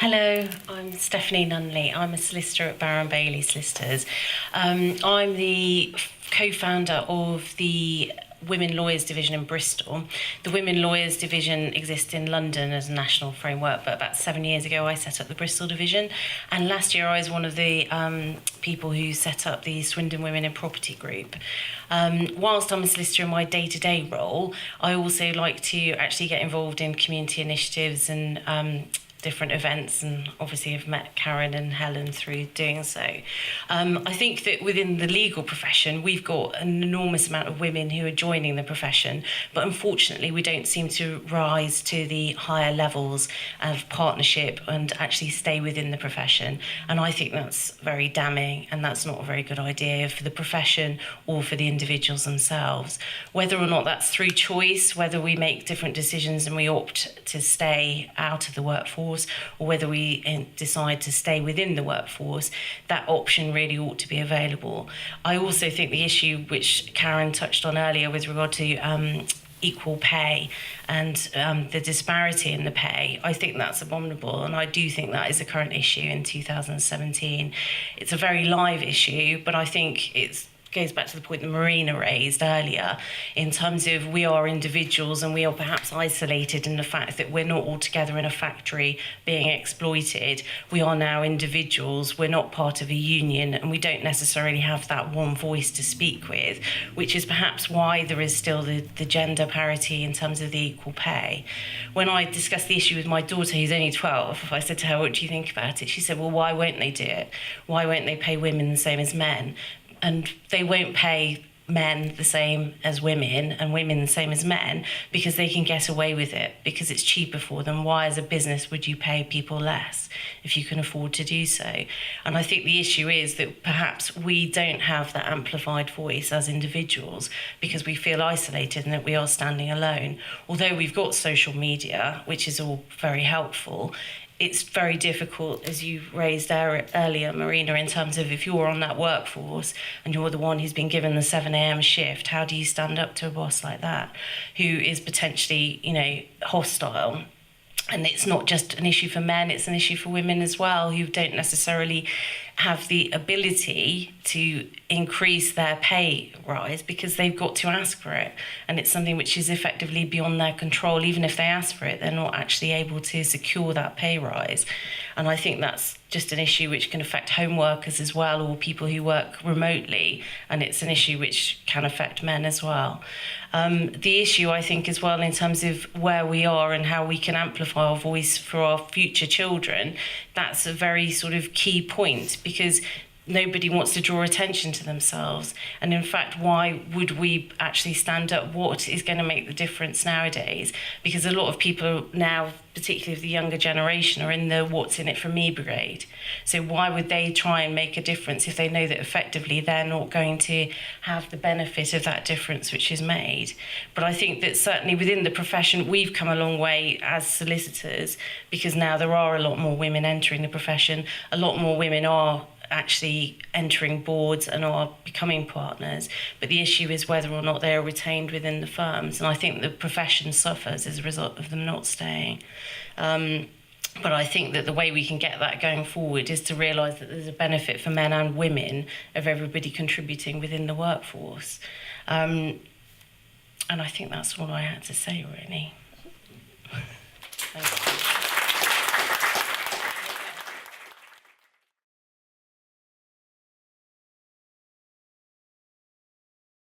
Hello, I'm Stephanie Nunley. I'm a solicitor at Barron Bailey Solicitors. I'm the co-founder of the Women Lawyers Division in Bristol. The Women Lawyers Division exists in London as a national framework, but about 7 years ago I set up the Bristol Division, and last year I was one of the people who set up the Swindon Women in Property group. Whilst I'm a solicitor in my day-to-day role, I also like to actually get involved in community initiatives and different events, and obviously have met Karen and Helen through doing so. I think that within the legal profession, we've got an enormous amount of women who are joining the profession, but unfortunately we don't seem to rise to the higher levels of partnership and actually stay within the profession. And I think that's very damning, and that's not a very good idea for the profession or for the individuals themselves. Whether or not that's through choice, whether we make different decisions and we opt to stay out of the workforce, or whether we decide to stay within the workforce, that option really ought to be available. I also think the issue which Karen touched on earlier with regard to equal pay and the disparity in the pay, I think that's abominable, and I do think that is a current issue in 2017. It's a very live issue, but I think it goes back to the point that Marina raised earlier in terms of we are individuals and we are perhaps isolated in the fact that we're not all together in a factory being exploited. We are now individuals, we're not part of a union, and we don't necessarily have that one voice to speak with, which is perhaps why there is still the gender parity in terms of the equal pay. When I discussed the issue with my daughter, who's only 12, I said to her, what do you think about it? She said, well, why won't they do it? Why won't they pay women the same as men? And they won't pay men the same as women and women the same as men because they can get away with it, because it's cheaper for them. Why as a business would you pay people less if you can afford to do so? And I think the issue is that perhaps we don't have that amplified voice as individuals because we feel isolated and that we are standing alone. Although we've got social media, which is all very helpful, it's very difficult, as you raised earlier, Marina, in terms of if you're on that workforce and you're the one who's been given the 7 a.m. shift, how do you stand up to a boss like that who is potentially, hostile? And it's not just an issue for men, it's an issue for women as well, who don't necessarily have the ability to increase their pay rise because they've got to ask for it. And it's something which is effectively beyond their control. Even if they ask for it, they're not actually able to secure that pay rise. And I think that's just an issue which can affect home workers as well, or people who work remotely. And it's an issue which can affect men as well. The issue, I think, as well, in terms of where we are and how we can amplify our voice for our future children, that's a very sort of key point, because nobody wants to draw attention to themselves. And in fact, why would we actually stand up? What is going to make the difference nowadays? Because a lot of people now, particularly of the younger generation, are in the what's in it for me brigade. So why would they try and make a difference if they know that effectively they're not going to have the benefit of that difference which is made? But I think that certainly within the profession, we've come a long way as solicitors, because now there are a lot more women entering the profession. A lot more women are actually entering boards and are becoming partners, but the issue is whether or not they are retained within the firms, and I think the profession suffers as a result of them not staying. But I think that the way we can get that going forward is to realise that there's a benefit for men and women of everybody contributing within the workforce. And I think that's all I had to say, really.